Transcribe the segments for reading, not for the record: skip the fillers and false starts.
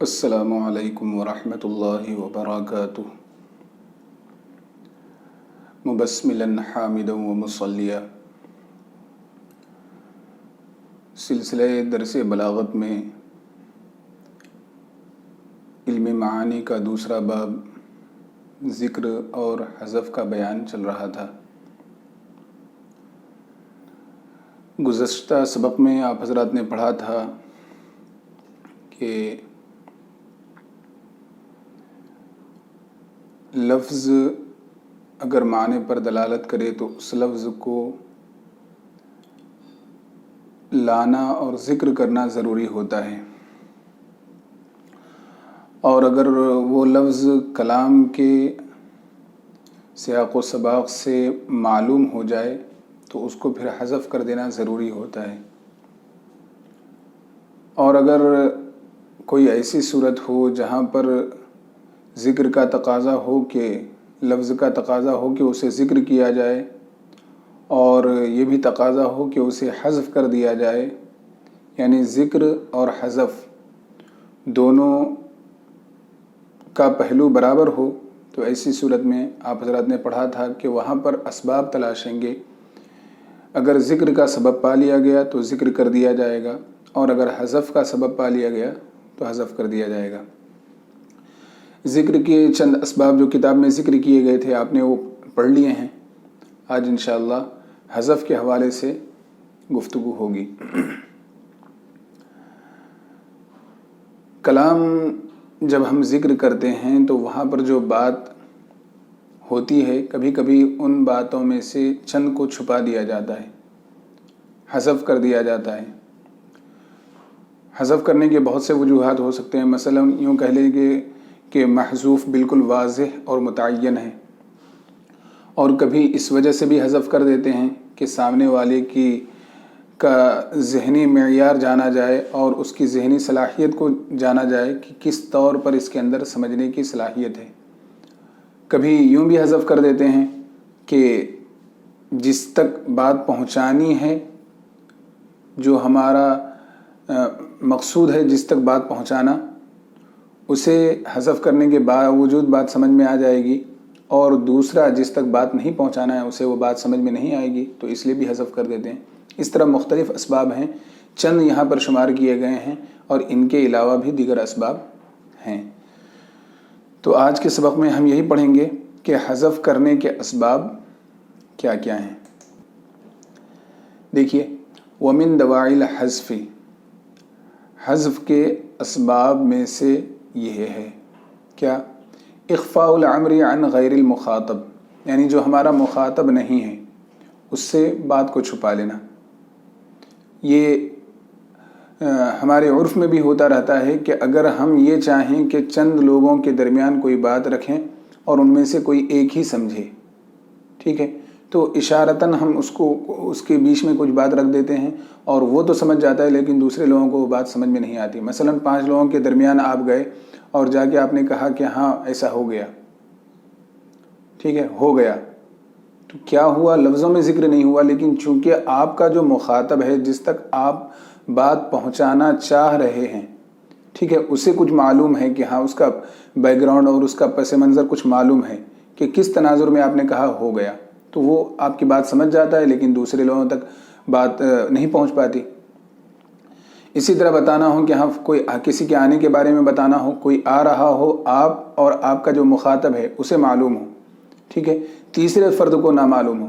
السلام علیکم ورحمۃ اللہ وبرکاتہ۔ مبسملا حامدا ومصلیا۔ سلسلہ درس بلاغت میں علم معانی کا دوسرا باب ذکر اور حذف کا بیان چل رہا تھا۔ گزشتہ سبق میں آپ حضرات نے پڑھا تھا کہ لفظ اگر معنی پر دلالت کرے تو اس لفظ کو لانا اور ذکر کرنا ضروری ہوتا ہے، اور اگر وہ لفظ کلام کے سیاق و سباق سے معلوم ہو جائے تو اس کو پھر حذف کر دینا ضروری ہوتا ہے۔ اور اگر کوئی ایسی صورت ہو جہاں پر ذکر کا تقاضا ہو کہ لفظ کا تقاضا ہو کہ اسے ذکر کیا جائے، اور یہ بھی تقاضا ہو کہ اسے حذف کر دیا جائے، یعنی ذکر اور حذف دونوں کا پہلو برابر ہو، تو ایسی صورت میں آپ حضرات نے پڑھا تھا کہ وہاں پر اسباب تلاشیں گے۔ اگر ذکر کا سبب پا لیا گیا تو ذکر کر دیا جائے گا، اور اگر حذف کا سبب پا لیا گیا تو حذف کر دیا جائے گا۔ ذکر کے چند اسباب جو کتاب میں ذکر کیے گئے تھے آپ نے وہ پڑھ لیے ہیں۔ آج انشاءاللہ حذف کے حوالے سے گفتگو ہوگی۔ کلام جب ہم ذکر کرتے ہیں تو وہاں پر جو بات ہوتی ہے، کبھی کبھی ان باتوں میں سے چند کو چھپا دیا جاتا ہے، حذف کر دیا جاتا ہے۔ حذف کرنے کے بہت سے وجوہات ہو سکتے ہیں، مثلا یوں کہہ لیں کہ محذوف بالکل واضح اور متعین ہے، اور کبھی اس وجہ سے بھی حذف کر دیتے ہیں کہ سامنے والے کا ذہنی معیار جانا جائے اور اس کی ذہنی صلاحیت کو جانا جائے کہ کس طور پر اس کے اندر سمجھنے کی صلاحیت ہے۔ کبھی یوں بھی حذف کر دیتے ہیں کہ جس تک بات پہنچانی ہے، جو ہمارا مقصود ہے جس تک بات پہنچانا، اسے حذف کرنے کے باوجود بات سمجھ میں آ جائے گی، اور دوسرا جس تک بات نہیں پہنچانا ہے اسے وہ بات سمجھ میں نہیں آئے گی، تو اس لیے بھی حذف کر دیتے ہیں۔ اس طرح مختلف اسباب ہیں، چند یہاں پر شمار کیے گئے ہیں، اور ان کے علاوہ بھی دیگر اسباب ہیں۔ تو آج کے سبق میں ہم یہی پڑھیں گے کہ حذف کرنے کے اسباب کیا کیا ہیں۔ دیکھیے، وَمِن دَوَاعِي الْحَذْفِ، حذف کے اسباب میں سے یہ ہے کیا؟ اخفاء الامر عن غیر المخاطب، یعنی جو ہمارا مخاطب نہیں ہے اس سے بات کو چھپا لینا۔ یہ ہمارے عرف میں بھی ہوتا رہتا ہے کہ اگر ہم یہ چاہیں کہ چند لوگوں کے درمیان کوئی بات رکھیں اور ان میں سے کوئی ایک ہی سمجھے، ٹھیک ہے، تو اشارتاً ہم اس کے بیچ میں کچھ بات رکھ دیتے ہیں، اور وہ تو سمجھ جاتا ہے لیکن دوسرے لوگوں کو وہ بات سمجھ میں نہیں آتی۔ مثلا 5 لوگوں کے درمیان آپ گئے اور جا کے آپ نے کہا کہ ہاں ایسا ہو گیا، ٹھیک ہے، ہو گیا، تو کیا ہوا؟ لفظوں میں ذکر نہیں ہوا، لیکن چونکہ آپ کا جو مخاطب ہے جس تک آپ بات پہنچانا چاہ رہے ہیں، ٹھیک ہے، اسے کچھ معلوم ہے کہ ہاں اس کا بیک گراؤنڈ اور اس کا پس منظر کچھ معلوم ہے کہ کس تناظر میں آپ نے کہا ہو گیا، تو وہ آپ کی بات سمجھ جاتا ہے لیکن دوسرے لوگوں تک بات نہیں پہنچ پاتی۔ اسی طرح بتانا ہو کہ ہاں کسی کے آنے کے بارے میں بتانا ہو، کوئی آ رہا ہو، آپ اور آپ کا جو مخاطب ہے اسے معلوم ہو، ٹھیک ہے، تیسرے فرد کو نہ معلوم ہو،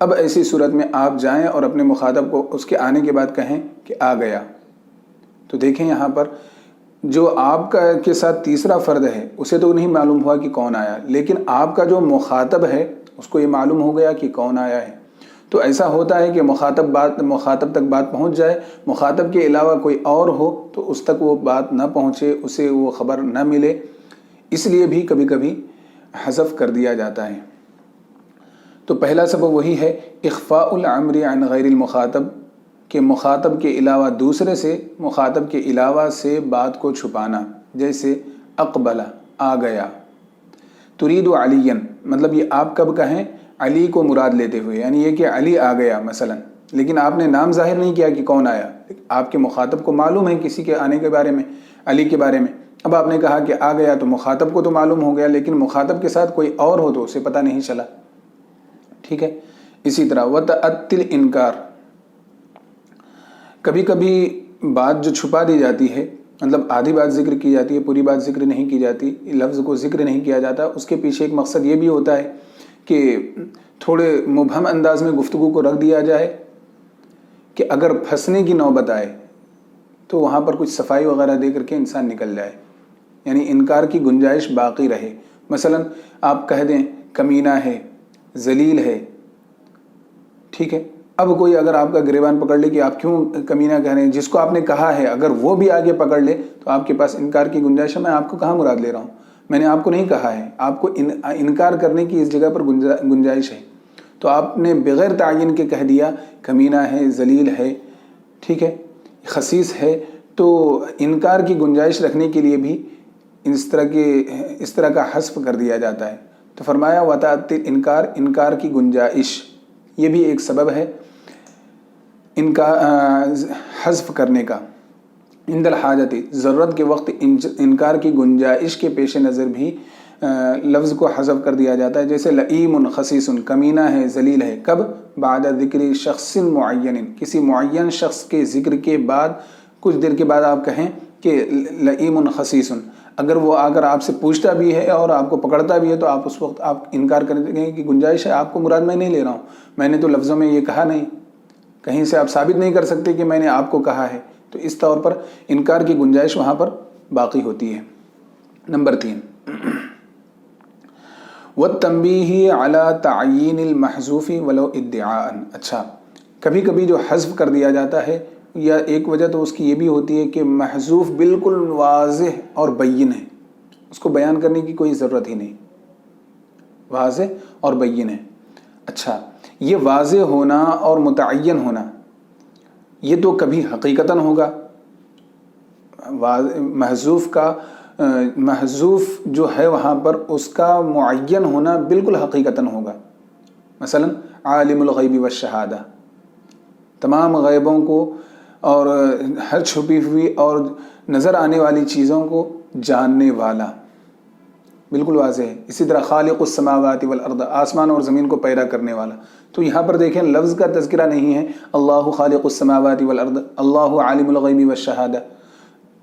اب ایسی صورت میں آپ جائیں اور اپنے مخاطب کو اس کے آنے کے بعد کہیں کہ آ گیا، تو دیکھیں یہاں پر جو آپ کے ساتھ تیسرا فرد ہے اسے تو نہیں معلوم ہوا کہ کون آیا، لیکن آپ کا جو مخاطب ہے اس کو یہ معلوم ہو گیا کہ کون آیا ہے۔ تو ایسا ہوتا ہے کہ مخاطب تک بات پہنچ جائے، مخاطب کے علاوہ کوئی اور ہو تو اس تک وہ بات نہ پہنچے، اسے وہ خبر نہ ملے، اس لیے بھی کبھی کبھی حذف کر دیا جاتا ہے۔ تو پہلا سبب وہی ہے اخفاء الامر عن غیر المخاطب، کہ مخاطب کے علاوہ دوسرے سے، مخاطب کے علاوہ سے بات کو چھپانا، جیسے اقبل، آ گیا، ترید علی، مطلب یہ آپ کب کہیں؟ علی کو مراد لیتے ہوئے، یعنی یہ کہ علی آ گیا مثلا، لیکن آپ نے نام ظاہر نہیں کیا کہ کون آیا، آپ کے مخاطب کو معلوم ہے کسی کے آنے کے بارے میں، علی کے بارے میں، اب آپ نے کہا کہ آ گیا تو مخاطب کو تو معلوم ہو گیا، لیکن مخاطب کے ساتھ کوئی اور ہو تو اسے پتہ نہیں چلا، ٹھیک ہے. اسی طرح وتعطل انکار، کبھی کبھی بات جو چھپا دی جاتی ہے، مطلب آدھی بات ذکر کی جاتی ہے، پوری بات ذکر نہیں کی جاتی، لفظ کو ذکر نہیں کیا جاتا، اس کے پیچھے ایک مقصد یہ بھی ہوتا ہے کہ تھوڑے مبہم انداز میں گفتگو کو رکھ دیا جائے کہ اگر پھنسنے کی نوبت آئے تو وہاں پر کچھ صفائی وغیرہ دے کر کے انسان نکل جائے، یعنی انکار کی گنجائش باقی رہے. مثلا آپ کہہ دیں کمینہ ہے، ذلیل ہے، ٹھیک ہے. اب کوئی اگر آپ کا گریبان پکڑ لے کہ آپ کیوں کمینہ کہہ رہے ہیں، جس کو آپ نے کہا ہے اگر وہ بھی آگے پکڑ لے تو آپ کے پاس انکار کی گنجائش ہے. میں آپ کو کہاں مراد لے رہا ہوں، میں نے آپ کو نہیں کہا ہے، آپ کو انکار کرنے کی اس جگہ پر گنجائش ہے، تو آپ نے بغیر تعین کے کہہ دیا کمینہ ہے، ذلیل ہے، ٹھیک ہے، خسیس ہے. تو انکار کی گنجائش رکھنے کے لیے بھی اس طرح کا حذف کر دیا جاتا ہے. تو فرمایا وتعطل انکار، انکار کی گنجائش، یہ بھی ایک سبب ہے حذف کرنے کا. عند الحاجت، ضرورت کے وقت انکار کی گنجائش کے پیش نظر بھی لفظ کو حذف کر دیا جاتا ہے. جیسے لئیم خسیس، کمینہ ہے، ذلیل ہے. کب؟ بعد ذکر شخص معین، کسی معین شخص کے ذکر کے بعد کچھ دیر کے بعد آپ کہیں کہ لئیم خسیس. اگر وہ اگر آپ سے پوچھتا بھی ہے اور آپ کو پکڑتا بھی ہے تو آپ اس وقت آپ انکار کرنے کی گنجائش ہے. آپ کو مراد میں نہیں لے رہا ہوں، میں نے تو لفظوں میں یہ کہا نہیں، کہیں سے آپ ثابت نہیں کر سکتے کہ میں نے آپ کو کہا ہے. تو اس طور پر انکار کی گنجائش وہاں پر باقی ہوتی ہے. نمبر 3، والتنبیہ علی تعیین المحذوف ولو ادعاء. اچھا، کبھی کبھی جو حذف کر دیا جاتا ہے، یا ایک وجہ تو اس کی یہ بھی ہوتی ہے کہ محذوف بالکل واضح اور بین ہے، اس کو بیان کرنے کی کوئی ضرورت ہی نہیں، واضح اور بین ہے. اچھا، یہ واضح ہونا اور متعین ہونا یہ تو کبھی حقیقتاً ہوگا، محذوف جو ہے وہاں پر اس کا معین ہونا بالکل حقیقتاً ہوگا. مثلا عالم الغیب والشہادہ، تمام غیبوں کو اور ہر چھپی ہوئی اور نظر آنے والی چیزوں کو جاننے والا، بالکل واضح ہے. اسی طرح خالق السماوات والارض، آسمان اور زمین کو پیدا کرنے والا. تو یہاں پر دیکھیں لفظ کا تذکرہ نہیں ہے، اللہ خالق السماوات والارض، اللہ عالم الغیب والشہادہ،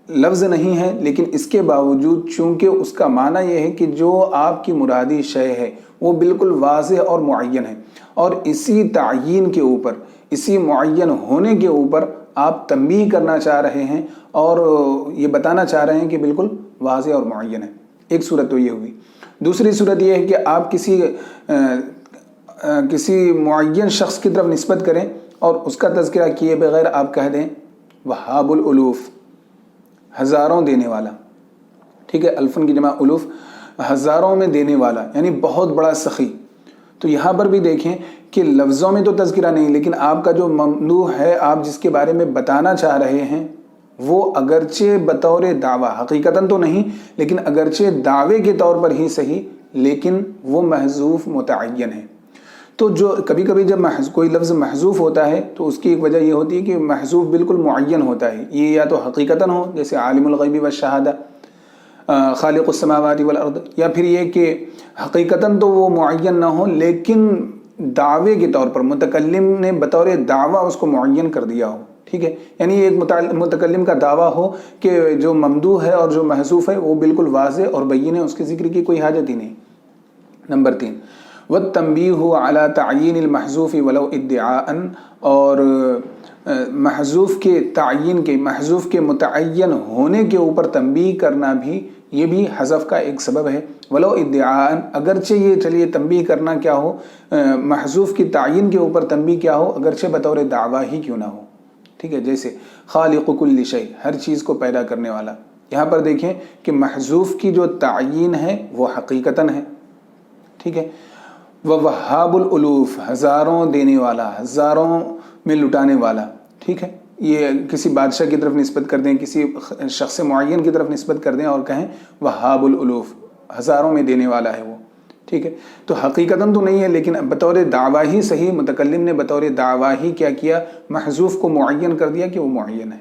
لفظ نہیں ہے، لیکن اس کے باوجود چونکہ اس کا معنی یہ ہے کہ جو آپ کی مرادی شے ہے وہ بالکل واضح اور معین ہے، اور اسی تعیین کے اوپر، اسی معین ہونے کے اوپر آپ تنبیہ کرنا چاہ رہے ہیں اور یہ بتانا چاہ رہے ہیں کہ بالکل واضح اور معین ہے. ایک صورت تو یہ ہوئی. دوسری صورت یہ ہے کہ آپ کسی معین شخص کی طرف نسبت کریں اور اس کا تذکرہ کیے بغیر آپ کہہ دیں وہاب الالوف، ہزاروں دینے والا، ٹھیک ہے، الفن کی جمع الوف، ہزاروں میں دینے والا، یعنی بہت بڑا سخی. تو یہاں پر بھی دیکھیں کہ لفظوں میں تو تذکرہ نہیں، لیکن آپ کا جو ممدوح ہے، آپ جس کے بارے میں بتانا چاہ رہے ہیں، وہ اگرچہ بطور دعویٰ، حقیقتاً تو نہیں لیکن اگرچہ دعوے کے طور پر ہی صحیح، لیکن وہ محذوف متعین ہے. تو جو کبھی کبھی جب کوئی لفظ محذوف ہوتا ہے تو اس کی ایک وجہ یہ ہوتی ہے کہ محذوف بالکل معین ہوتا ہے، یہ یا تو حقیقتاً ہو جیسے عالم الغیب والشہادہ، خالق السماوات والارض، یا پھر یہ کہ حقیقتاً تو وہ معین نہ ہو لیکن دعوے کے طور پر متکلم نے بطور دعویٰ اس کو معین کر دیا ہو. ٹھیک ہے، یعنی ایک متکلم کا دعویٰ ہو کہ جو ممدوح ہے اور جو محذوف ہے وہ بالکل واضح اور بین ہے، اس کے ذکر کی کوئی حاجت ہی نہیں. نمبر 3، والتنبیہ علی تعیین المحذوف ولو ادعاء، اور محذوف کے تعین کے، محذوف کے متعین ہونے کے اوپر تنبیہ کرنا بھی، یہ بھی حذف کا ایک سبب ہے. ولو ادعاء، اگرچہ یہ چلیے تنبیہ کرنا کیا ہو، محذوف کی تعین کے اوپر تنبیہ کیا ہو، اگرچہ بطور دعویٰ ہی کیوں نہ ہو. ٹھیک ہے، جیسے خالق کل شیء، ہر چیز کو پیدا کرنے والا. یہاں پر دیکھیں کہ محذوف کی جو تعین ہے وہ حقیقتاً ہے. ٹھیک ہے، وہاب الالوف، ہزاروں دینے والا، ہزاروں میں لٹانے والا. ٹھیک ہے، یہ کسی بادشاہ کی طرف نسبت کر دیں، کسی شخص معین کی طرف نسبت کر دیں اور کہیں وہاب الالوف، ہزاروں میں دینے والا ہے وہ. ٹھیک ہے، تو حقیقتاً تو نہیں ہے لیکن بطور دعویٰ ہی صحیح، متکلم نے بطور دعویٰ ہی کیا کیا، محذوف کو معین کر دیا کہ وہ معین ہے.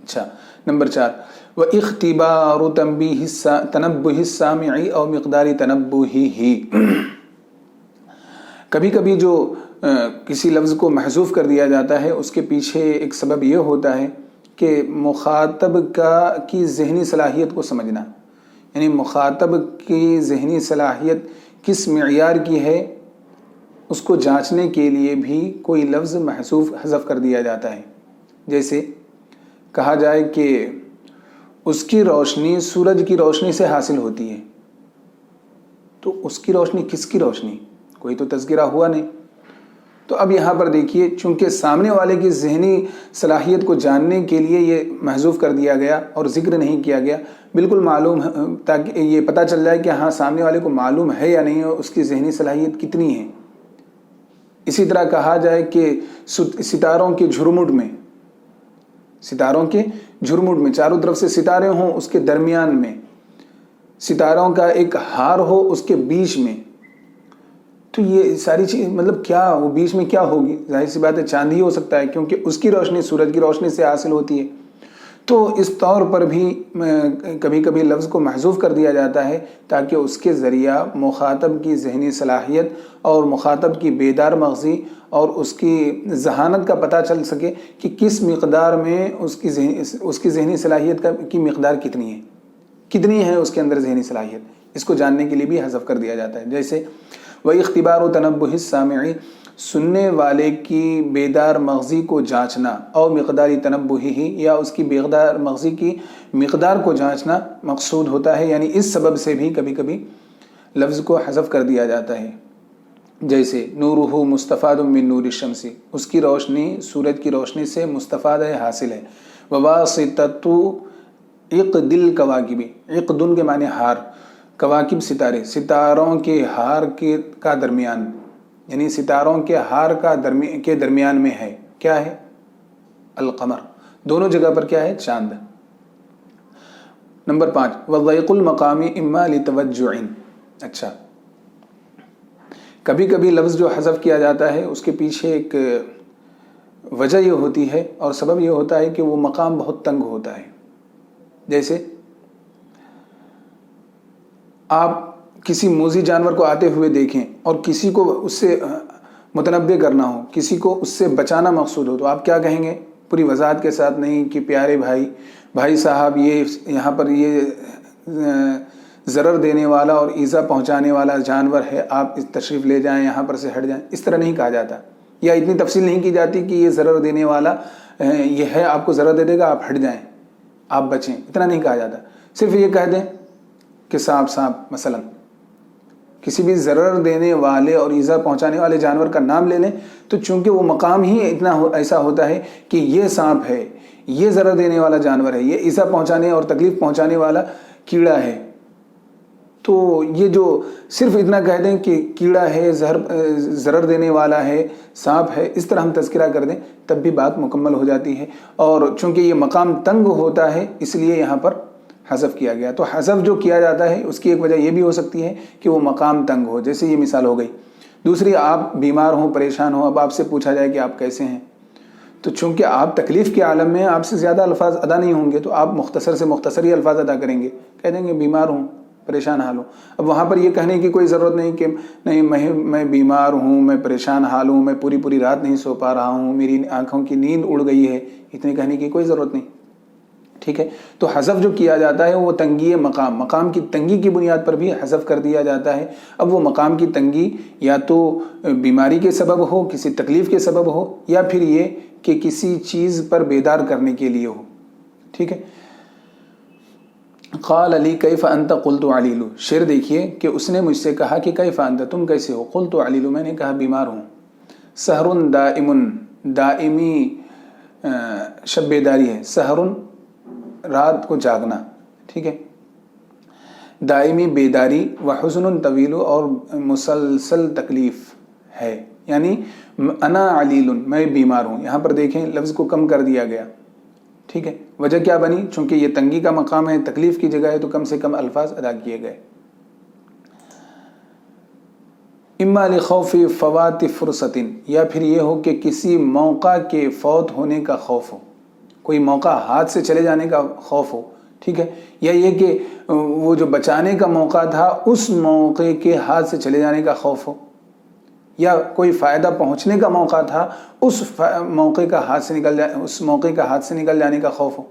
اچھا، نمبر 4، واختبار تنبہ السامع او مقدار تنبہہ۔ کبھی کبھی جو کسی لفظ کو محذوف کر دیا جاتا ہے اس کے پیچھے ایک سبب یہ ہوتا ہے کہ مخاطب کی ذہنی صلاحیت کو سمجھنا، یعنی مخاطب کی ذہنی صلاحیت کس معیار کی ہے اس کو جانچنے کے لیے بھی کوئی لفظ محذوف حذف کر دیا جاتا ہے۔ جیسے کہا جائے کہ اس کی روشنی سورج کی روشنی سے حاصل ہوتی ہے، تو اس کی روشنی کس کی روشنی؟ کوئی تو تذکرہ ہوا نہیں۔ تو اب یہاں پر دیکھیے، چونکہ سامنے والے کی ذہنی صلاحیت کو جاننے کے لیے یہ محذوف کر دیا گیا اور ذکر نہیں کیا گیا، بالکل معلوم تاکہ یہ پتہ چل جائے کہ ہاں سامنے والے کو معلوم ہے یا نہیں اس کی ذہنی صلاحیت کتنی ہے۔ اسی طرح کہا جائے کہ ستاروں کے جھرمٹ میں چاروں طرف سے ستارے ہوں، اس کے درمیان میں ستاروں کا ایک ہار ہو، اس کے بیچ میں، تو یہ ساری چیز مطلب کیا وہ بیچ میں کیا ہوگی؟ ظاہر سی بات ہے چاند ہی ہو سکتا ہے، کیونکہ اس کی روشنی سورج کی روشنی سے حاصل ہوتی ہے۔ تو اس طور پر بھی کبھی کبھی لفظ کو محذوف کر دیا جاتا ہے تاکہ اس کے ذریعہ مخاطب کی ذہنی صلاحیت اور مخاطب کی بیدار مغزی اور اس کی ذہانت کا پتہ چل سکے کہ کس مقدار میں اس کی ذہنی صلاحیت کی مقدار کتنی ہے اس کے اندر ذہنی صلاحیت، اس کو جاننے کے لیے بھی حذف کر دیا جاتا ہے۔ جیسے وَاِخْتِبَارُ تَنَبُّهِ السَّامِعِ، سننے والے کی بیدار مغزی کو جانچنا، او مقداری تنبہہ، یا اس کی بیدار مغزی کی مقدار کو جانچنا مقصود ہوتا ہے، یعنی اس سبب سے بھی کبھی کبھی لفظ کو حذف کر دیا جاتا ہے۔ جیسے نورہ مستفاد من نور الشمس، اس کی روشنی سورج کی روشنی سے مستفاد ہے، حاصل ہے۔ وواسطۃ عقد الکواکب، عقد کے معنی ہار، کواکب ستارے، ستاروں کے ہار کا درمیان، یعنی ستاروں کے ہار کے درمیان میں ہے کیا ہے؟ القمر، دونوں جگہ پر کیا ہے؟ چاند۔ نمبر 5، وضیق المقام اما لتوجع۔ اچھا، کبھی کبھی لفظ جو حذف کیا جاتا ہے اس کے پیچھے ایک وجہ یہ ہوتی ہے اور سبب یہ ہوتا ہے کہ وہ مقام بہت تنگ ہوتا ہے۔ جیسے آپ کسی موذی جانور کو آتے ہوئے دیکھیں اور کسی کو اس سے متنبع کرنا ہو، کسی کو اس سے بچانا مقصود ہو، تو آپ کیا کہیں گے؟ پوری وضاحت کے ساتھ نہیں کہ پیارے بھائی صاحب، یہ یہاں پر یہ ضرر دینے والا اور ایذا پہنچانے والا جانور ہے، آپ تشریف لے جائیں، یہاں پر سے ہٹ جائیں، اس طرح نہیں کہا جاتا، یا اتنی تفصیل نہیں کی جاتی کہ یہ ضرر دینے والا یہ ہے، آپ کو ضرر دے دے گا، آپ ہٹ جائیں، آپ بچیں، اتنا نہیں کہا جاتا۔ صرف یہ کہہ دیں کہ سانپ مثلا کسی بھی ضرر دینے والے اور ایذا پہنچانے والے جانور کا نام لے لیں، تو چونکہ وہ مقام ہی ایسا ہوتا ہے کہ یہ سانپ ہے، یہ ضرر دینے والا جانور ہے، یہ ایذا پہنچانے اور تکلیف پہنچانے والا کیڑا ہے، تو یہ جو صرف اتنا کہہ دیں کہ کیڑا ہے، ضرر دینے والا ہے، سانپ ہے، اس طرح ہم تذکرہ کر دیں، تب بھی بات مکمل ہو جاتی ہے۔ اور چونکہ یہ مقام تنگ ہوتا ہے اس لیے یہاں پر حذف کیا گیا۔ تو حذف جو کیا جاتا ہے اس کی ایک وجہ یہ بھی ہو سکتی ہے کہ وہ مقام تنگ ہو، جیسے یہ مثال ہو گئی۔ دوسری، آپ بیمار ہوں، پریشان ہوں، اب آپ سے پوچھا جائے کہ آپ کیسے ہیں، تو چونکہ آپ تکلیف کے عالم میں آپ سے زیادہ الفاظ ادا نہیں ہوں گے، تو آپ مختصر سے مختصر ہی الفاظ ادا کریں گے، کہہ دیں گے بیمار ہوں، پریشان حال ہوں۔ اب وہاں پر یہ کہنے کی کوئی ضرورت نہیں کہ نہیں میں بیمار ہوں، میں پریشان حال ہوں، میں پوری رات نہیں سو پا رہا ہوں، میری آنکھوں کی نیند اڑ گئی ہے، اتنے کہنے کی کوئی ضرورت نہیں، ٹھیک ہے۔ تو حذف جو کیا جاتا ہے وہ تنگی مقام کی تنگی کی بنیاد پر بھی حذف کر دیا جاتا ہے۔ اب وہ مقام کی تنگی یا تو بیماری کے سبب ہو، کسی تکلیف کے سبب ہو، یا پھر یہ کہ کسی چیز پر بیدار کرنے کے لیے ہو، ٹھیک ہے۔ قال علی کیف انت قلت علیل، شعر دیکھیے کہ اس نے مجھ سے کہا کہ کیف انت، تم کیسے ہو، قلت علیل، میں نے کہا بیمار ہوں۔ سحر دائم، دائمی شب بیداری ہے، سحر رات کو جاگنا، ٹھیک ہے، دائمی بیداری، وحزن طویل، اور مسلسل تکلیف ہے، یعنی انا علیل، میں بیمار ہوں۔ یہاں پر دیکھیں لفظ کو کم کر دیا گیا، ٹھیک ہے۔ وجہ کیا بنی؟ چونکہ یہ تنگی کا مقام ہے، تکلیف کی جگہ ہے، تو کم سے کم الفاظ ادا کیے گئے۔ اما لخوف فوات فرصت، یا پھر یہ ہو کہ کسی موقع کے فوت ہونے کا خوف ہو، کوئی موقع ہاتھ سے چلے جانے کا خوف ہو، ٹھیک ہے، یا یہ کہ وہ جو بچانے کا موقع تھا اس موقع کے ہاتھ سے چلے جانے کا خوف ہو، یا کوئی فائدہ پہنچنے کا موقع تھا اس موقع کا ہاتھ سے نکل جانے کا خوف ہو،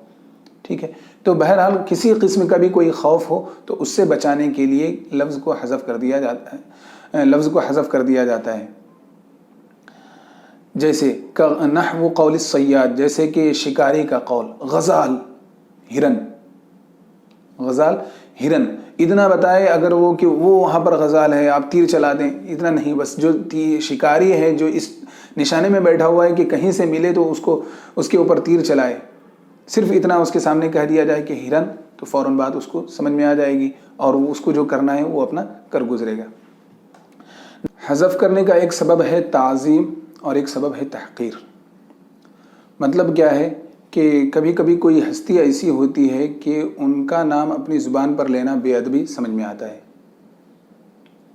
ٹھیک ہے۔ تو بہرحال کسی قسم کا بھی کوئی خوف ہو تو اس سے بچانے کے لیے لفظ کو حذف کر دیا جاتا ہے، جیسے نحو قول الصیاد، جیسے کہ شکاری کا قول، غزال ہرن، اتنا بتائے اگر وہ کہ وہ وہاں پر غزال ہے آپ تیر چلا دیں، اتنا نہیں، بس جو شکاری ہے جو اس نشانے میں بیٹھا ہوا ہے کہ کہیں سے ملے تو اس کے اوپر تیر چلائے، صرف اتنا اس کے سامنے کہہ دیا جائے کہ ہرن، تو فوراً بات اس کو سمجھ میں آ جائے گی اور اس کو جو کرنا ہے وہ اپنا کر گزرے گا۔ حذف کرنے کا ایک سبب ہے تعظیم اور ایک سبب ہے تحقیر۔ مطلب کیا ہے کہ کبھی کبھی کوئی ہستی ایسی ہوتی ہے کہ ان کا نام اپنی زبان پر لینا بے ادبی سمجھ میں آتا ہے،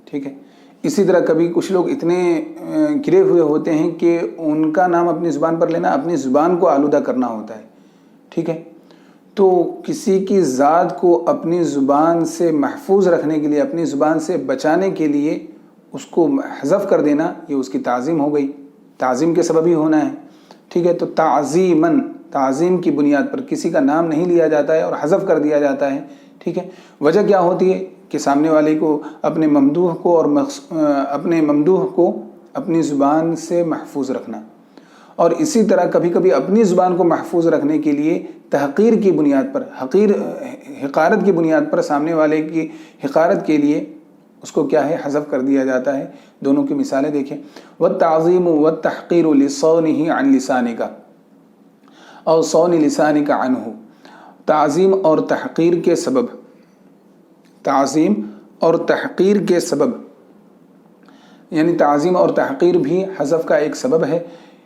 ٹھیک ہے۔ اسی طرح کبھی کچھ لوگ اتنے گرے ہوئے ہوتے ہیں کہ ان کا نام اپنی زبان پر لینا اپنی زبان کو آلودہ کرنا ہوتا ہے، ٹھیک ہے۔ تو کسی کی ذات کو اپنی زبان سے محفوظ رکھنے کے لیے، اپنی زبان سے بچانے کے لیے اس کو حذف کر دینا، یہ اس کی تعظیم ہو گئی، تعظیم کے سبب ہی ہونا ہے، ٹھیک ہے۔ تو تعظیم کی بنیاد پر کسی کا نام نہیں لیا جاتا ہے اور حذف کر دیا جاتا ہے، ٹھیک ہے۔ وجہ کیا ہوتی ہے کہ سامنے والے کو اپنے ممدوح کو اپنی زبان سے محفوظ رکھنا، اور اسی طرح کبھی کبھی اپنی زبان کو محفوظ رکھنے کے لیے تحقیر کی بنیاد پر، حقارت کی بنیاد پر سامنے والے کی حقارت کے لیے اس کو کیا ہے، حذف کر دیا جاتا ہے۔ دونوں کی مثالیں دیکھیں، والتعظیم والتحقیر لصونہ عن لسانک اور صون لسانک عنہ، تعظیم اور تحقیر کے سبب، یعنی تعظیم اور تحقیر بھی حذف کا ایک سبب ہے۔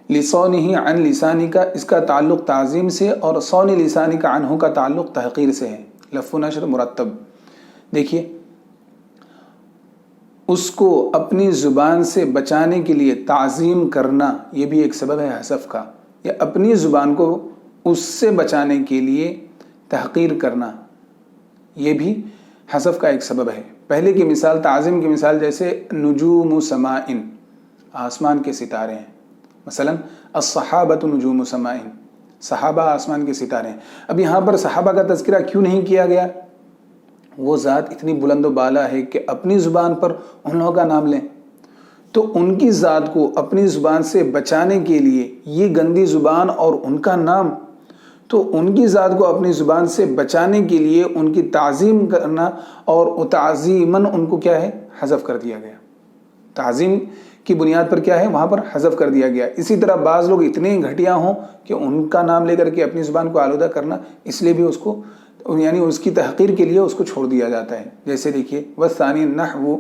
لصونہ عن لسانک، اس کا تعلق تعظیم سے، اور صون لسانک عنہ کا تعلق تحقیر سے ہے، لف و نشر مرتب۔ دیکھیے، اس کو اپنی زبان سے بچانے کے لیے تعظیم کرنا، یہ بھی ایک سبب ہے حذف کا، یا اپنی زبان کو اس سے بچانے کے لیے تحقیر کرنا، یہ بھی حذف کا ایک سبب ہے۔ پہلے کی مثال، تعظیم کی مثال، جیسے نجوم سمائن، آسمان کے ستارے ہیں، مثلا الصحابۃ نجوم سمائن، صحابہ آسمان کے ستارے ہیں۔ اب یہاں پر صحابہ کا تذکرہ کیوں نہیں کیا گیا؟ وہ ذات اتنی بلند و بالا ہے کہ اپنی زبان پر ان لوگوں کا نام لیں، تو ان کی ذات کو اپنی زبان سے بچانے کے لیے یہ گندی زبان اور ان کا نام، تو ان کی ذات کو اپنی زبان سے بچانے کے لیے ان کی تعظیم کرنا، اور تعظیماً ان کو کیا ہے، حذف کر دیا گیا۔ تعظیم کی بنیاد پر کیا ہے، وہاں پر حذف کر دیا گیا۔ اسی طرح بعض لوگ اتنے گھٹیا ہوں کہ ان کا نام لے کر کے اپنی زبان کو آلودہ کرنا، اس لیے بھی اس کو، یعنی اس کی تحقیر کے لیے اس کو چھوڑ دیا جاتا ہے۔ جیسے دیکھیے، والثانی نحو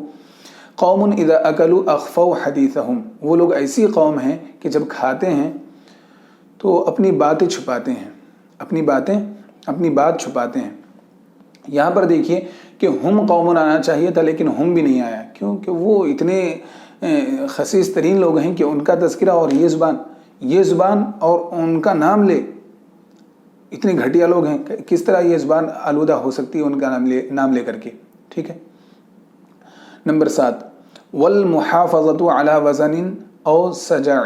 قوم اذا اکلوا اخفوا حدیثہم، وہ لوگ ایسی قوم ہیں کہ جب کھاتے ہیں تو اپنی باتیں چھپاتے ہیں، اپنی بات چھپاتے ہیں۔ یہاں پر دیکھیے کہ ہم قوم آنا چاہیے تھا، لیکن ہم بھی نہیں آیا، کیونکہ وہ اتنے خسیس ترین لوگ ہیں کہ ان کا تذکرہ اور یہ زبان اور ان کا نام لے، اتنے گھٹیا لوگ ہیں، کس طرح یہ زبان آلودہ ہو سکتی ہے ان کا نام لے کر کے، ٹھیک ہے۔ نمبر 7، والمحافظۃ علی وزن او سجع،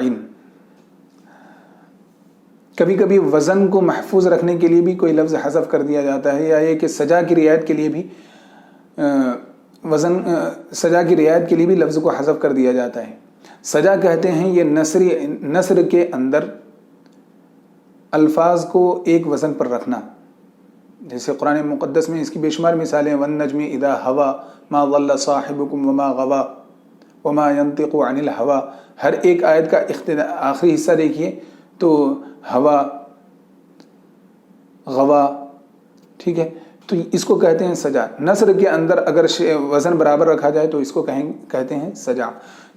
کبھی کبھی وزن کو محفوظ رکھنے کے لیے بھی کوئی لفظ حذف کر دیا جاتا ہے، یا یہ کہ سجا کی رعایت کے لیے بھی لفظ کو حذف کر دیا جاتا ہے۔ سجا کہتے ہیں یہ نثر کے اندر الفاظ کو ایک وزن پر رکھنا، جیسے قرآن مقدس میں اس کی بے شمار مثالیں، والنجم اذا ہوا ما ضل صاحبکم وما غوا وما ينطق عن الہوا، ہر ایک آیت کا آخری حصہ دیکھیے تو ہوا، غوا، ٹھیک ہے، تو اس کو کہتے ہیں سجا۔ نثر کے اندر اگر وزن برابر رکھا جائے تو اس کو کہتے ہیں سجا۔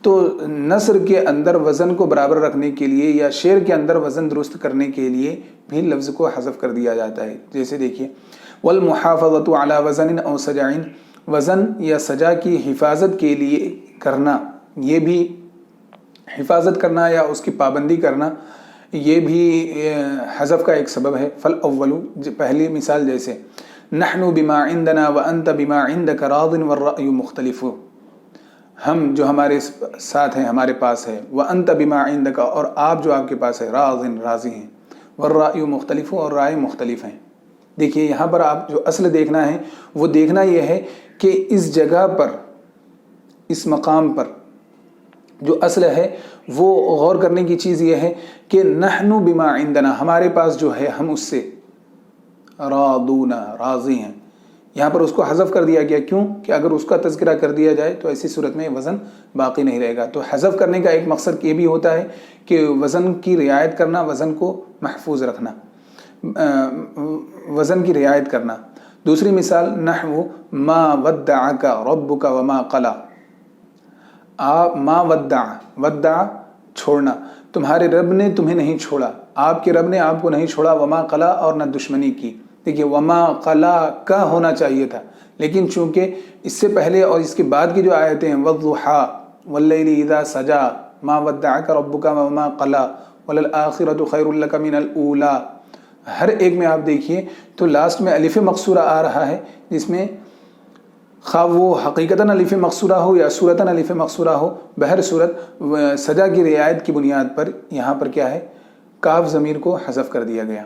تو نثر کے اندر وزن کو برابر رکھنے کے لیے یا شعر کے اندر وزن درست کرنے کے لیے بھی لفظ کو حذف کر دیا جاتا ہے۔ جیسے دیکھیے، والمحافظۃ علی وزن او سجع، وزن یا سجا کی حفاظت کے لیے کرنا، یہ بھی حفاظت کرنا یا اس کی پابندی کرنا، یہ بھی حذف کا ایک سبب ہے۔ فالاول، پہلی مثال جیسے نحن بما عندنا وانت بما عندك راض والرأي مختلف، ہم جو ہمارے ساتھ ہیں ہمارے پاس ہے، وانت بما عندك اور آپ جو آپ کے پاس ہے، راض راضی ہیں، والرأي مختلف اور رائے مختلف ہیں۔ دیکھیے یہاں پر آپ جو اصل دیکھنا ہے وہ دیکھنا یہ ہے کہ اس جگہ پر، اس مقام پر جو اصل ہے وہ غور کرنے کی چیز یہ ہے کہ نحن بما عندنا، ہمارے پاس جو ہے ہم اس سے راضون راضی ہیں۔ یہاں پر اس کو حذف کر دیا گیا، کیوں کہ اگر اس کا تذکرہ کر دیا جائے تو ایسی صورت میں وزن باقی نہیں رہے گا۔ تو حذف کرنے کا ایک مقصد یہ بھی ہوتا ہے کہ وزن کی رعایت کرنا، وزن کو محفوظ رکھنا، وزن کی رعایت کرنا۔ دوسری مثال نحو ما ودعک ربک وما قلی، ما ودع چھوڑنا، تمہارے رب نے تمہیں نہیں چھوڑا، آپ کے رب نے آپ کو نہیں چھوڑا، وما قلا اور نہ دشمنی کی۔ دیکھیے وما قلا کا ہونا چاہیے تھا، لیکن چونکہ اس سے پہلے اور اس کے بعد کی جو آیتیں ہیں والضحیٰ واللیل اذا سجا ما ودعک ربک وما قلا وللآخرۃ خیر لک من الاولی، ہر ایک میں آپ دیکھیے تو لاسٹ میں الف مقصورہ آ رہا ہے، جس میں خواہ وہ حقیقتاً الف مقصورہ ہو یا صورتاً الف مقصورہ ہو، بہر صورت سجا کی رعایت کی بنیاد پر یہاں پر کیا ہے، کاف ضمیر کو حذف کر دیا گیا۔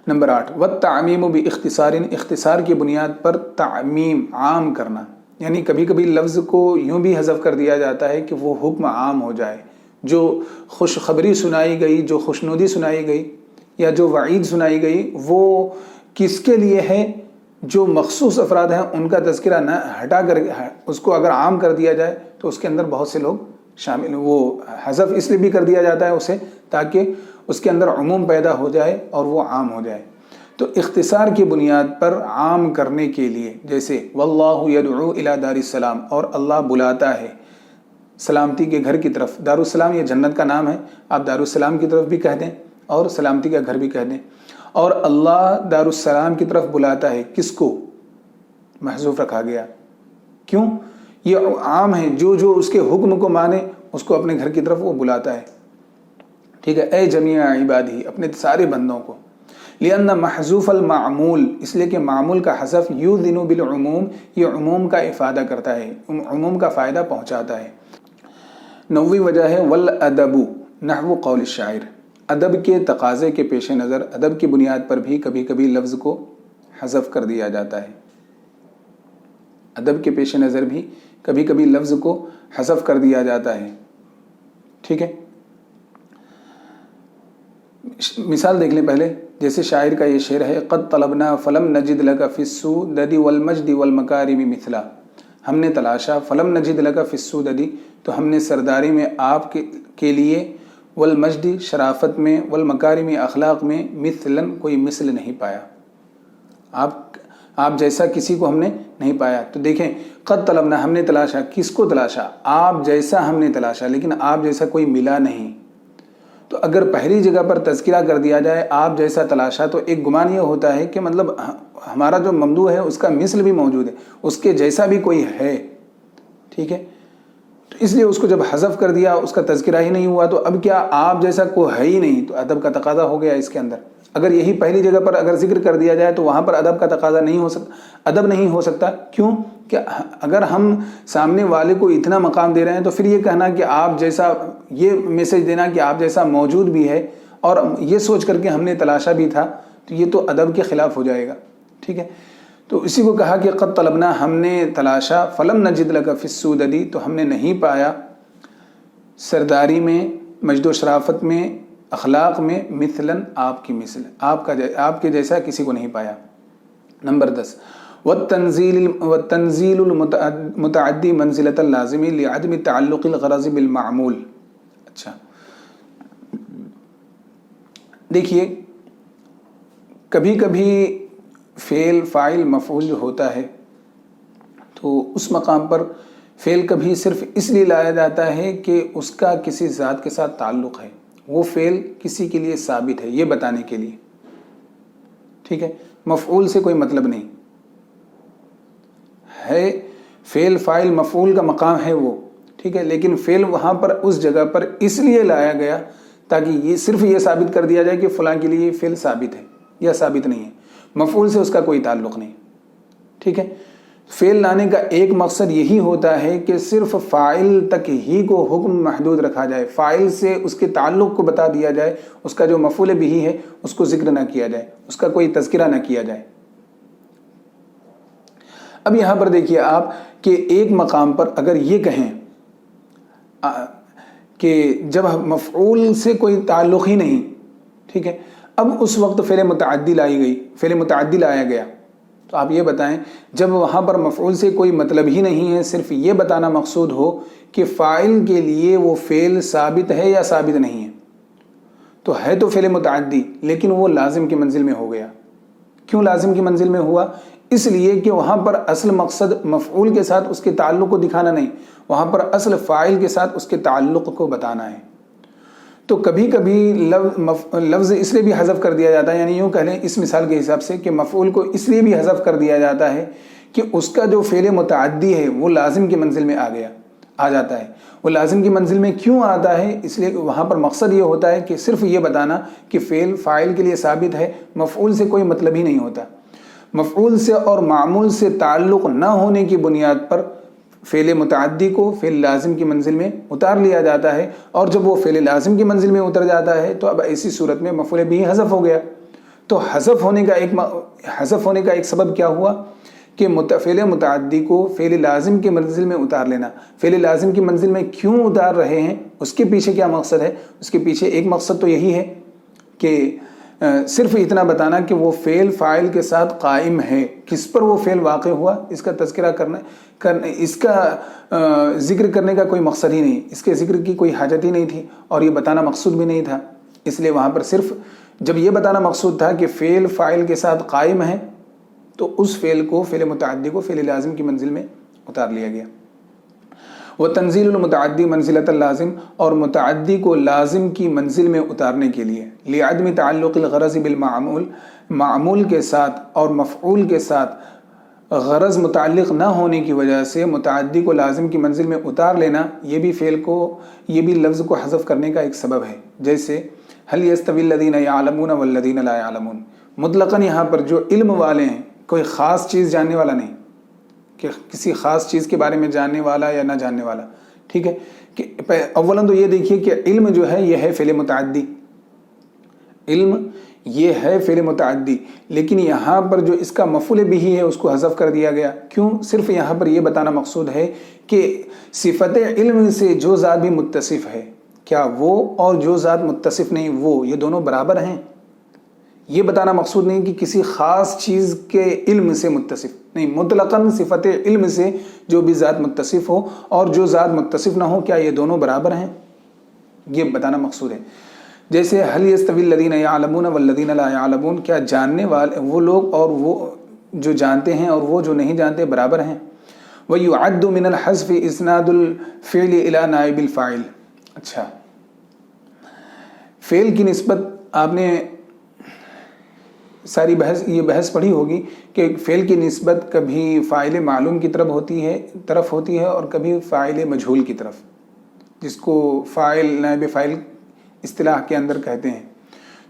نمبر 8 والتعمیم باختصار، اختصار کی بنیاد پر تعمیم عام کرنا، یعنی کبھی کبھی لفظ کو یوں بھی حذف کر دیا جاتا ہے کہ وہ حکم عام ہو جائے، جو خوشخبری سنائی گئی، جو خوشنودی سنائی گئی یا جو وعید سنائی گئی وہ کس کے لیے ہے، جو مخصوص افراد ہیں ان کا تذکرہ نہ ہٹا کر اس کو اگر عام کر دیا جائے تو اس کے اندر بہت سے لوگ شامل، وہ حذف اس لیے بھی کر دیا جاتا ہے اسے تاکہ اس کے اندر عموم پیدا ہو جائے اور وہ عام ہو جائے۔ تو اختصار کی بنیاد پر عام کرنے کے لیے جیسے واللہ یدعو الی دار السلام، اور اللہ بلاتا ہے سلامتی کے گھر کی طرف۔ دار السلام یہ جنت کا نام ہے، آپ دار السلام کی طرف بھی کہہ دیں اور سلامتی کا گھر بھی کہہ دیں، اور اللہ دار السلام کی طرف بلاتا ہے، کس کو محذوف رکھا گیا، کیوں؟ یہ عام ہے، جو جو اس کے حکم کو مانے اس کو اپنے گھر کی طرف وہ بلاتا ہے، ٹھیک ہے، اے جمیع عبادی، اپنے سارے بندوں کو۔ لأن محذوف المعمول، اس لیے کہ معمول کا حذف یؤذن بالعموم، یہ عموم کا افادہ کرتا ہے، عموم کا فائدہ پہنچاتا ہے۔ 9ویں وجہ ہے والادب نحو قول الشاعر، ادب کے تقاضے کے پیش نظر ادب کی بنیاد پر بھی کبھی کبھی لفظ کو حذف کر دیا جاتا ہے، ادب کے پیش نظر بھی کبھی کبھی لفظ کو حذف کر دیا جاتا ہے، ٹھیک ہے۔ مثال دیکھ لیں پہلے، جیسے شاعر کا یہ شعر ہے قد طلبنا فلم نجد لک فی السودد والمجد والمکارم مثلا، ہم نے تلاشا فلم نجد لک فی السودد، تو ہم نے سرداری میں آپ کے لیے، والمجد شرافت میں، والمکارم اخلاق میں، مثلاً کوئی مثل نہیں پایا، آپ جیسا کسی کو ہم نے نہیں پایا۔ تو دیکھیں قد طلبنا، ہم نے تلاشا، کس کو تلاشا؟ آپ جیسا ہم نے تلاشا، لیکن آپ جیسا کوئی ملا نہیں۔ تو اگر پہلی جگہ پر تذکرہ کر دیا جائے آپ جیسا تلاشا، تو ایک گمان یہ ہوتا ہے کہ مطلب ہمارا جو ممدوح ہے اس کا مثل بھی موجود ہے، اس کے جیسا بھی کوئی ہے، ٹھیک ہے۔ تو اس لیے اس کو جب حذف کر دیا، اس کا تذکرہ ہی نہیں ہوا، تو اب کیا آپ جیسا کوئی ہے ہی نہیں، تو ادب کا تقاضا ہو گیا اس کے اندر۔ اگر یہی پہلی جگہ پر اگر ذکر کر دیا جائے تو وہاں پر ادب کا تقاضا نہیں ہو سکتا، ادب نہیں ہو سکتا، کیوں کہ اگر ہم سامنے والے کو اتنا مقام دے رہے ہیں تو پھر یہ کہنا کہ آپ جیسا، یہ میسج دینا کہ آپ جیسا موجود بھی ہے اور یہ سوچ کر کے ہم نے تلاشا بھی تھا، تو یہ تو ادب کے خلاف ہو جائے گا، ٹھیک ہے۔ تو اسی کو کہا کہ قد طلبنا، ہم نے تلاشا، فلم نجد لک فی السودد، تو ہم نے نہیں پایا سرداری میں، مجد و شرافت میں، اخلاق میں، مثلاً آپ کی مثل، آپ کے جیسا کسی کو نہیں پایا۔ نمبر 10 والتنزیل المتعدی منزلۃ اللازم لعدم تعلق الغرض بالمعمول۔ اچھا دیکھیے، کبھی کبھی فعل فاعل مفعول جو ہوتا ہے تو اس مقام پر فعل کبھی صرف اس لیے لایا جاتا ہے کہ اس کا کسی ذات کے ساتھ تعلق ہے، وہ فعل کسی کے لیے ثابت ہے، یہ بتانے کے لیے، ٹھیک ہے۔ مفعول سے کوئی مطلب نہیں ہے، فعل فاعل مفعول کا مقام ہے وہ، ٹھیک ہے، لیکن فعل وہاں پر اس جگہ پر اس لیے لایا گیا تاکہ یہ صرف یہ ثابت کر دیا جائے کہ فلاں کے لیے یہ فعل ثابت ہے یا ثابت نہیں ہے۔ مفعول سے اس کا کوئی تعلق نہیں. ٹھیک ہے. فعل لانے کا ایک مقصد یہی ہوتا ہے کہ صرف فاعل تک ہی کو حکم محدود رکھا جائے، فاعل سے اس کے تعلق کو بتا دیا جائے، اس کا جو مفعول بھی ہے اس کو ذکر نہ کیا جائے، اس کا کوئی تذکرہ نہ کیا جائے. اب یہاں پر دیکھیے آپ کہ ایک مقام پر اگر یہ کہیں کہ جب مفعول سے کوئی تعلق ہی نہیں، ٹھیک ہے، اب اس وقت فعل متعدی لائی گئی، فعل متعدی لایا گیا، تو آپ یہ بتائیں جب وہاں پر مفعول سے کوئی مطلب ہی نہیں ہے، صرف یہ بتانا مقصود ہو کہ فاعل کے لیے وہ فعل ثابت ہے یا ثابت نہیں ہے، تو ہے تو فعل متعدی لیکن وہ لازم کی منزل میں ہو گیا. کیوں لازم کی منزل میں ہوا؟ اس لیے کہ وہاں پر اصل مقصد مفعول کے ساتھ اس کے تعلق کو دکھانا نہیں، وہاں پر اصل فاعل کے ساتھ اس کے تعلق کو بتانا ہے. تو کبھی کبھی لفظ اس لیے بھی حذف کر دیا جاتا ہے، یعنی یوں کہہ لیں اس مثال کے حساب سے کہ مفعول کو اس لیے بھی حذف کر دیا جاتا ہے کہ اس کا جو فعل متعدی ہے وہ لازم کی منزل میں آ جاتا ہے. وہ لازم کی منزل میں کیوں آتا ہے؟ اس لیے کہ وہاں پر مقصد یہ ہوتا ہے کہ صرف یہ بتانا کہ فعل فاعل کے لیے ثابت ہے، مفعول سے کوئی مطلب ہی نہیں ہوتا. مفعول سے اور معمول سے تعلق نہ ہونے کی بنیاد پر فعل متعدی کو فعل لازم کی منزل میں اتار لیا جاتا ہے، اور جب وہ فعل لازم کی منزل میں اتر جاتا ہے تو اب ایسی صورت میں مفعول بھی حذف ہو گیا. تو حذف ہونے کا ایک سبب کیا ہوا کہ فعل متعدی کو فعل لازم کی منزل میں اتار لینا. فعل لازم کی منزل میں کیوں اتار رہے ہیں، اس کے پیچھے کیا مقصد ہے؟ اس کے پیچھے ایک مقصد تو یہی ہے کہ صرف اتنا بتانا کہ وہ فعل فاعل کے ساتھ قائم ہے، کس پر وہ فعل واقع ہوا اس کا تذکرہ کرنا، اس کا ذکر کرنے کا کوئی مقصد ہی نہیں، اس کے ذکر کی کوئی حاجت ہی نہیں تھی اور یہ بتانا مقصود بھی نہیں تھا. اس لیے وہاں پر صرف جب یہ بتانا مقصود تھا کہ فعل فاعل کے ساتھ قائم ہے تو اس فعل کو فعل متعدی کو فعل لازم کی منزل میں اتار لیا گیا. وہ تنزیل المتعدی منزلۃ اللازم، اور متعدی کو لازم کی منزل میں اتارنے کے لیے لعدم تعلق الغرض بالمعمول، معمول کے ساتھ اور مفعول کے ساتھ غرض متعلق نہ ہونے کی وجہ سے متعدی کو لازم کی منزل میں اتار لینا، یہ بھی لفظ کو حذف کرنے کا ایک سبب ہے. جیسے هل يستوي الذين يعلمون والذين لا يعلمون، مطلقاً یہاں پر جو علم والے ہیں، کوئی خاص چیز جاننے والا نہیں کہ کسی خاص چیز کے بارے میں جاننے والا یا نہ جاننے والا. ٹھیک ہے، کہ اولاً تو یہ دیکھیے کہ علم جو ہے یہ ہے فعل متعدی، علم یہ ہے فعل متعدی، لیکن یہاں پر جو اس کا مفعول بھی ہے اس کو حذف کر دیا گیا. کیوں؟ صرف یہاں پر یہ بتانا مقصود ہے کہ صفت علم سے جو ذات بھی متصف ہے، کیا وہ اور جو ذات متصف نہیں وہ یہ دونوں برابر ہیں؟ یہ بتانا مقصود نہیں کہ کسی خاص چیز کے علم سے متصف نہیں، مطلقاً صفت علم سے جو بھی ذات متصف ہو اور جو ذات متصف نہ ہو، کیا یہ دونوں برابر ہیں؟ یہ بتانا مقصود ہے. جیسے هل يستوي الذين يعلمون والذين لا يعلمون، کیا جاننے والے وہ لوگ اور وہ جو جانتے ہیں اور وہ جو نہیں جانتے برابر ہیں. وَيُعَدُّ مِنَ الْحَذْفِ إِسْنَادُ الْفِعْلِ إِلَى نَائِبِ الْفَاعِلِ. اچھا، فعل کی نسبت آپ نے ساری بحث پڑھی ہوگی کہ فعل کی نسبت کبھی فاعل معلوم کی طرف ہوتی ہے اور کبھی فاعل مجہول کی طرف، جس کو فاعل نائب فاعل اصطلاح کے اندر کہتے ہیں.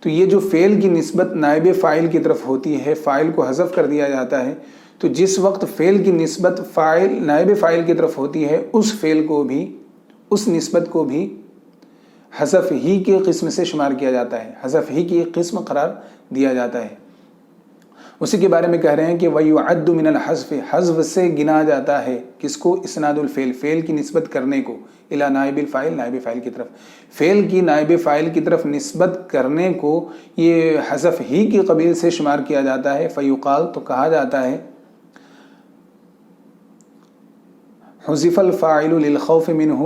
تو یہ جو فعل کی نسبت نائب فاعل کی طرف ہوتی ہے، فاعل کو حذف کر دیا جاتا ہے، تو جس وقت فعل کی نسبت نائب فاعل کی طرف ہوتی ہے اس فعل کو بھی، اس نسبت کو بھی حذف ہی کے قسم سے شمار کیا جاتا ہے، حذف ہی کی قسم قرار دیا جاتا ہے. اسی کے بارے میں کہہ رہے ہیں کہ وَيُعَدُّ مِنَ الْحَذْفِ، حذف سے گنا جاتا ہے کس کو؟ اسناد الفعل، فعل کی نسبت کرنے کو، الی نائب الفاعل، نائب فاعل کی طرف، فعل کی نائب فاعل کی طرف نسبت کرنے کو یہ حذف ہی کی قبیل سے شمار کیا جاتا ہے. فیقال، تو کہا جاتا ہے حذف الفاعل للخوف منہ،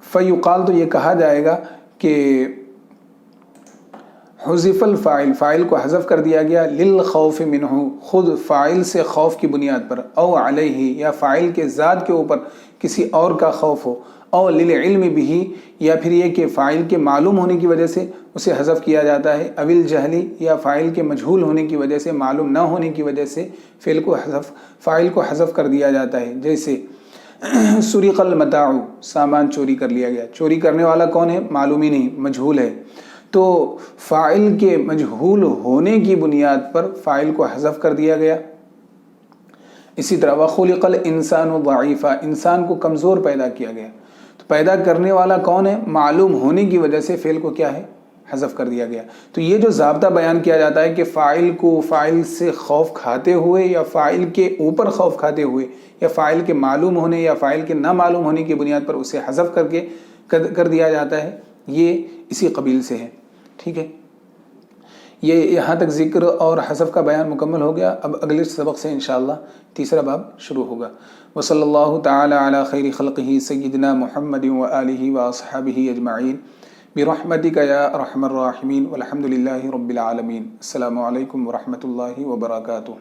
فیقال تو یہ کہا جائے گا کہ حذف الفاعل، فاعل کو حذف کر دیا گیا، للخوف منہ، خود فاعل سے خوف کی بنیاد پر، او علیہ، یا فاعل کے ذات کے اوپر کسی اور کا خوف ہو، او للعلم بھی، یا پھر یہ کہ فاعل کے معلوم ہونے کی وجہ سے اسے حذف کیا جاتا ہے، او الجہلی، یا فاعل کے مجہول ہونے کی وجہ سے، معلوم نہ ہونے کی وجہ سے فاعل کو حذف کر دیا جاتا ہے. جیسے سرق المتاع، سامان چوری کر لیا گیا، چوری کرنے والا کون ہے؟ معلوم ہی نہیں، مجہول ہے. تو فاعل کے مجہول ہونے کی بنیاد پر فاعل کو حذف کر دیا گیا۔ اسی طرح وَخُلِقَ الْإِنسَانُ ضَعِيفًا، انسان کو کمزور پیدا کیا گیا، تو پیدا کرنے والا کون ہے؟ معلوم ہونے کی وجہ سے فعل کو کیا ہے؟ حذف کر دیا گیا۔ تو یہ جو ضابطہ بیان کیا جاتا ہے کہ فاعل کو فاعل سے خوف کھاتے ہوئے یا فاعل کے اوپر خوف کھاتے ہوئے یا فاعل کے معلوم ہونے یا فاعل کے نہ معلوم ہونے کی بنیاد پر اسے حذف کر دیا جاتا ہے، یہ اسی قبیل سے ہے۔ ٹھیک ہے، یہ یہاں تک ذکر اور حذف کا بیان مکمل ہو گیا۔ اب اگلے سبق سے انشاءاللہ تیسرا باب شروع ہوگا۔ وصلی اللہ تعالی علی خیر خلقہ سیدنا محمد وآلہ واصحابہ اجمعین برحمتک یا ارحم الراحمین والحمد للہ رب العالمین۔ السلام علیکم ورحمۃ اللہ وبرکاتہ۔